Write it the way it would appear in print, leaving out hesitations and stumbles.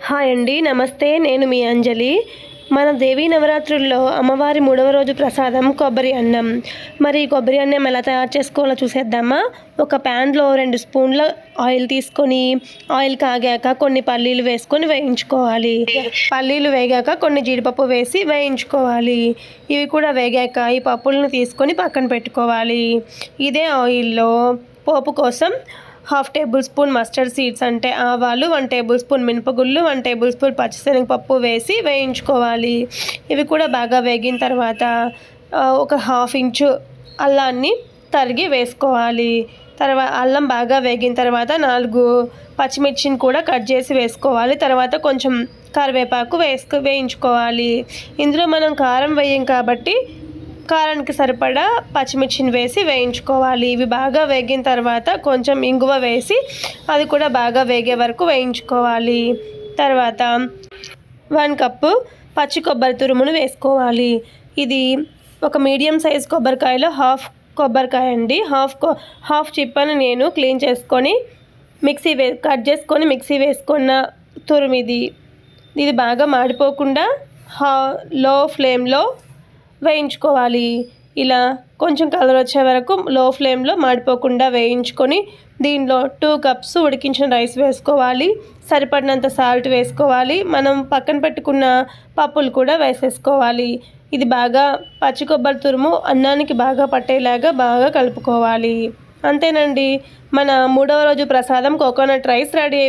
Hi అండి, నమస్తే. నేను మీ అంజలి. మన దేవీ నవరాత్రుల్లో అమ్మవారి 3వ రోజు ప్రసాదం కొబ్బరి అన్నం. మరి ఈ కొబ్బరి అన్నం ఎలా తయారు చేసుకోవాలో చూసేద్దామా? ఒక ప్యాన్లో 2 స్పూన్ల ఆయిల్ తీసుకొని, ఆయిల్ కాగాక కొన్ని పల్లీలు వేసుకొని వేయించుకోవాలి. పల్లీలు వేగాక కొన్ని జీడిపప్పు వేసి వేయించుకోవాలి. ఇవి కూడా వేగాక ఈ పప్పులను తీసుకొని పక్కన పెట్టుకోవాలి. ఇదే ఆయిల్లో పోపు కోసం 1/2 టేబుల్ స్పూన్ మస్టర్డ్ సీడ్స్ అంటే ఆవాలు, 1 టేబుల్ స్పూన్ మినపగుళ్ళు, 1 టేబుల్ స్పూన్ పచ్చిశనగపప్పు వేసి వేయించుకోవాలి. ఇవి కూడా బాగా వేగిన తర్వాత ఒక 1/2 ఇంచు అల్లాన్ని తరిగి వేసుకోవాలి. అల్లం బాగా వేగిన తర్వాత 4 పచ్చిమిర్చిని కూడా కట్ చేసి వేసుకోవాలి. తర్వాత కొంచెం కరివేపాకు వేయించుకోవాలి. ఇందులో మనం కారం వేయం కాబట్టి కారానికి సరిపడా పచ్చిమిర్చిని వేసి వేయించుకోవాలి. ఇవి బాగా వేగిన తర్వాత కొంచెం ఇంగువ వేసి అది కూడా బాగా వేగే వరకు వేయించుకోవాలి. తర్వాత 1 కప్పు పచ్చి కొబ్బరి తురుమును వేసుకోవాలి. ఇది ఒక మీడియం సైజ్ కొబ్బరికాయలో హాఫ్ కొబ్బరికాయ అండి. హాఫ్ చిప్పని నేను క్లీన్ చేసుకొని కట్ చేసుకొని మిక్సీ వేసుకున్న తురుము ఇది బాగా మాడిపోకుండా లో ఫ్లేమ్లో వేయించుకోవాలి. ఇలా కొంచెం కలర్ వచ్చే వరకు లో ఫ్లేమ్లో మాడిపోకుండా వేయించుకొని దీనిలో 2 కప్స్ ఉడికించిన రైస్ వేసుకోవాలి. సరిపడినంత సాల్ట్ వేసుకోవాలి. మనం పక్కన పెట్టుకున్న పప్పులు కూడా వేసేసుకోవాలి. ఇది బాగా పచ్చి కొబ్బరి తురుము అన్నానికి బాగా పట్టేలాగా బాగా కలుపుకోవాలి. అంతేనండి, మన 3వ రోజు ప్రసాదం కోకోనట్ రైస్ రెడీ.